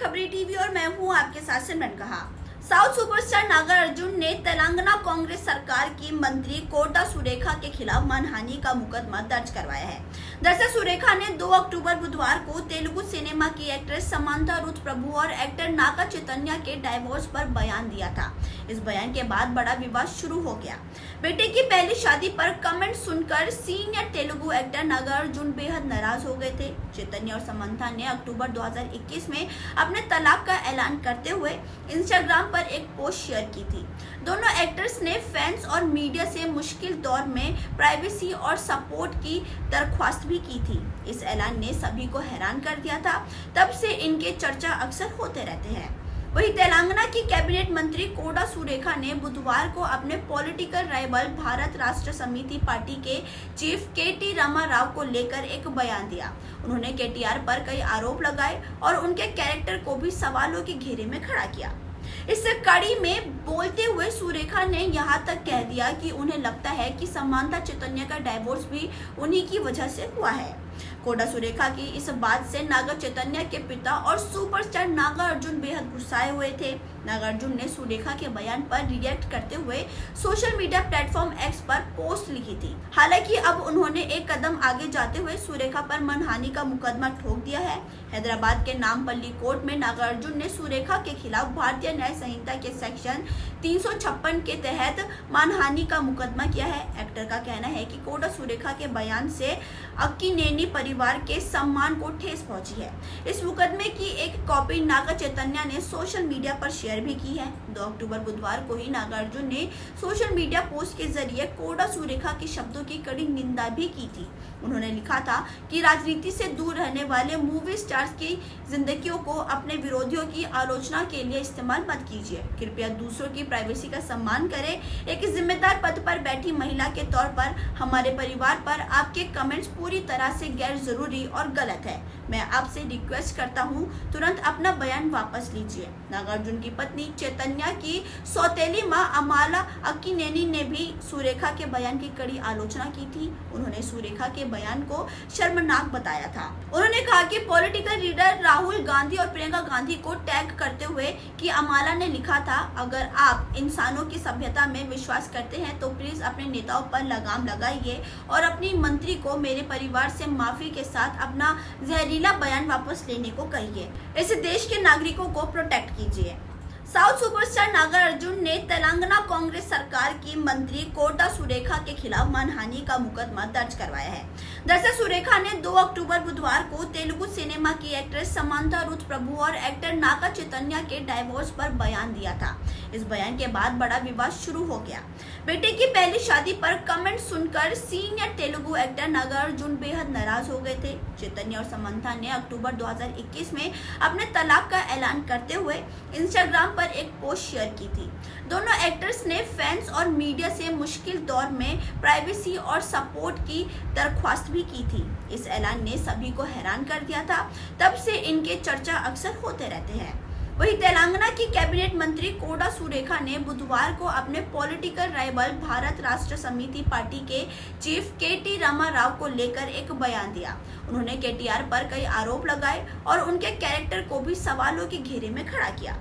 खबरी टीवी और मैं हूं आपके साथ सिमरन कहा। साउथ सुपरस्टार नागार्जुन ने तेलंगाना कांग्रेस सरकार की मंत्री कोटा सुरेखा के खिलाफ मानहानि का मुकदमा दर्ज करवाया है। दरअसल सुरेखा ने 2 अक्टूबर बुधवार को तेलुगु सिनेमा की एक्ट्रेस समांथा रुथ प्रभु और एक्टर नागा चैतन्य के डाइवोर्स पर बयान दिया था। इस बयान के बाद बड़ा विवाद शुरू हो गया। बेटे की पहली शादी पर कमेंट सुनकर सीनियर तेलुगु एक्टर नागार्जुन बेहद नाराज हो गए थे। चैतन्य और समांथा ने अक्टूबर 2021 में अपने तलाक का ऐलान करते हुए इंस्टाग्राम पर एक पोस्ट शेयर की थी। दोनों एक्टर्स ने फैंस और मीडिया से मुश्किल दौर में प्राइवेसी और सपोर्ट की दरख्वास्त भी की थी। इस ऐलान ने सभी को हैरान कर दिया था। तब से इनके चर्चा अक्सर होते रहते हैं। वहीं तेलंगाना की कैबिनेट मंत्री कोटा सुरेखा ने बुधवार को अपने पॉलिटिकल राइवल भारत राष्ट्र समिति पार्टी के चीफ के.टी. रामा राव को लेकर एक बयान दिया। उन्होंने केटीआर पर कई आरोप लगाए और उनके कैरेक्टर को भी सवालों के घेरे में खड़ा किया। इस कड़ी में बोलते हुए सुरेखा ने यहां तक कह दिया कि उन्हें लगता है कि समांथा चैतन्य का डाइवोर्स भी उन्हीं की वजह से हुआ है। कोटा सुरेखा की इस बात से नागा चैतन्य के पिता और सुपरस्टार नागार्जुन बेहद गुस्साए हुए थे। नागार्जुन ने सुरेखा के बयान पर रिएक्ट करते हुए सोशल मीडिया प्लेटफॉर्म एक्स पर पोस्ट लिखी थी। हालांकि अब उन्होंने एक कदम आगे जाते हुए सुरेखा पर मानहानि का मुकदमा ठोक दिया है। हैदराबाद के नामपल्ली कोर्ट में नागार्जुन ने सुरेखा के खिलाफ भारतीय न्याय संहिता के सेक्शन 356 के तहत मानहानि का मुकदमा किया है। एक्टर का कहना है कि कोटा सुरेखा के बयान से अक्कीनेनी परिवार के सम्मान को ठेस पहुंची है। इस मुकदमे की एक कॉपी नागा चैतन्य ने सोशल मीडिया पर शेयर भी की है। 2 अक्टूबर बुधवार को ही नागार्जुन ने सोशल मीडिया पोस्ट के जरिए कोटा सुरेखा के शब्दों की कड़ी निंदा भी की थी। उन्होंने लिखा था कि राजनीति से दूर रहने वाले मूवी स्टार्स की जिंदगियों को अपने विरोधियों की आलोचना के लिए इस्तेमाल मत कीजिए। कृपया दूसरों की प्राइवेसी का सम्मान करें। एक जिम्मेदार पद पर बैठी महिला के तौर पर हमारे परिवार पर आपके कमेंट्स पूरी तरह से गैर जरूरी और गलत है। मैं आपसे रिक्वेस्ट करता हूं, तुरंत अपना बयान वापस लीजिए। नागार्जुन की पत्नी चैतन्य की सौतेली मां अमाला अक्कीनेनी ने भी सुरेखा के बयान की कड़ी आलोचना की थी। उन्होंने सुरेखा के बयान को शर्मनाक बताया था। उन्होंने कहा कि पॉलिटिकल लीडर राहुल गांधी और प्रियंका गांधी को टैग करते हुए कि अमाला ने लिखा था, अगर आप इंसानों की सभ्यता में विश्वास करते हैं तो प्लीज अपने नेताओं पर लगाम लगाइए और अपनी मंत्री को मेरे परिवार से माफी के साथ अपना जहरीला बयान वापस लेने को कहिए। इस देश के नागरिकों को प्रोटेक्ट कीजिए। साउथ सुपरस्टार नागार्जुन ने तेलंगाना कांग्रेस सरकार की मंत्री कोटा सुरेखा के खिलाफ मानहानि का मुकदमा दर्ज करवाया है। दरअसल सुरेखा ने 2 अक्टूबर बुधवार को तेलुगु सिनेमा की एक्ट्रेस समांथा रुथ प्रभु और एक्टर नागा चैतन्य के डाइवोर्स पर बयान दिया था। इस बयान के बाद बड़ा विवाद शुरू हो गया। बेटे की पहली शादी पर कमेंट सुनकर सीनियर तेलुगु एक्टर नागार्जुन बेहद नाराज हो गए थे। चैतन्य और समांथा ने अक्टूबर 2021 में अपने तलाक का ऐलान करते हुए इंस्टाग्राम पर एक पोस्ट शेयर की थी। दोनों एक्टर्स ने फैंस और मीडिया से मुश्किल दौर में प्राइवेसी और सपोर्ट की दरख्वास्त भी की थी। इस ऐलान ने सभी को हैरान कर दिया था। तब से इनके चर्चा अक्सर होते रहते हैं। वहीं तेलंगाना की कैबिनेट मंत्री कोटा सुरेखा ने बुधवार को अपने पॉलिटिकल राइवल भारत राष्ट्र समिति पार्टी के चीफ के.टी. रामा राव को लेकर एक बयान दिया। उन्होंने केटीआर पर कई आरोप लगाए और उनके कैरेक्टर को भी सवालों के घेरे में खड़ा किया।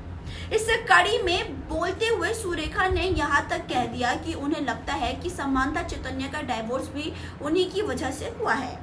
इस कड़ी में बोलते हुए सुरेखा ने यहां तक कह दिया कि उन्हें लगता है कि समांथा चैतन्य का डाइवोर्स भी उन्हीं की वजह से हुआ है।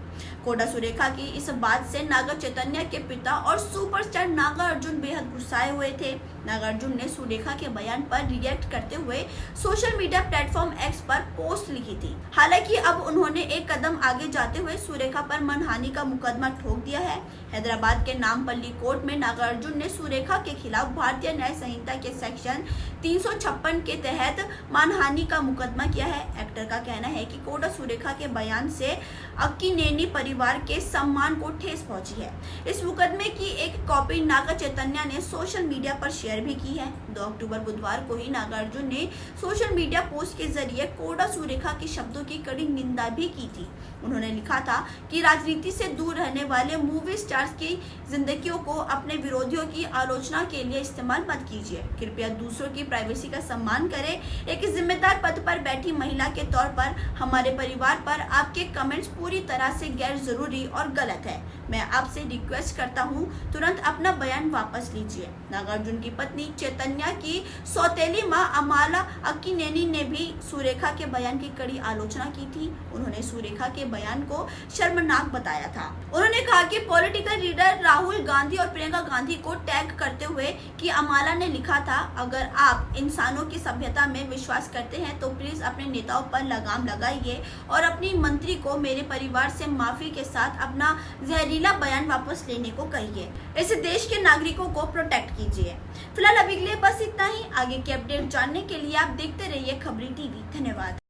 कोटा सुरेखा की इस बात से नागा चैतन्य के पिता और सुपरस्टार नागार्जुन बेहद गुस्साए हुए थे। नागार्जुन ने सुरेखा के बयान पर रिएक्ट करते हुए सोशल मीडिया प्लेटफॉर्म एक्स पर पोस्ट लिखी थी। हालांकि अब उन्होंने एक कदम आगे जाते हुए सुरेखा पर मानहानि का मुकदमा ठोक दिया है। हैदराबाद के नामपल्ली कोर्ट में नागार्जुन ने सुरेखा के खिलाफ भारतीय न्याय संहिता के सेक्शन 356 के तहत मानहानि का मुकदमा किया है। एक्टर का कहना है कि कोटा सुरेखा के बयान से अक्कीनेनी परिवार के सम्मान को ठेस पहुंची है। इस मुकदमे की एक कॉपी नागा चैतन्य ने सोशल मीडिया पर शेयर भी की है। 2 अक्टूबर बुधवार को ही नागार्जुन ने सोशल मीडिया पोस्ट के जरिए कोटा सुरेखा के शब्दों की कड़ी निंदा भी की थी। उन्होंने लिखा था कि राजनीति से दूर रहने वाले मूवी स्टार्स की जिंदगियों को अपने विरोधियों की आलोचना के लिए इस्तेमाल मत कीजिए। कृपया दूसरों की प्राइवेसी का सम्मान करें। एक जिम्मेदार पद पर बैठी महिला के तौर पर हमारे परिवार पर आपके कमेंट्स पूरी तरह से गैर जरूरी और गलत है। मैं आपसे रिक्वेस्ट करता हूं, तुरंत अपना बयान वापस लीजिए। नागार्जुन की पत्नी चैतन्या की सौतेली मां अमाला अक्किनेनी ने भी सुरेखा के बयान की कड़ी आलोचना की थी। उन्होंने सुरेखा के बयान को शर्मनाक बताया था। उन्होंने कहा कि पॉलिटिकल लीडर राहुल गांधी और प्रियंका गांधी को टैग करते हुए कि अमाला ने लिखा था, अगर आप इंसानों की सभ्यता में विश्वास करते हैं तो प्लीज अपने नेताओं पर लगाम लगाइए और अपनी मंत्री को मेरे परिवार से माफी के साथ अपना जहरीला बयान वापस लेने को कहिए। ऐसे देश के नागरिकों को प्रोटेक्ट कीजिए। फिलहाल अभी के लिए बस इतना ही। आगे के अपडेट जानने के लिए आप देखते रहिए खबरी टीवी। धन्यवाद।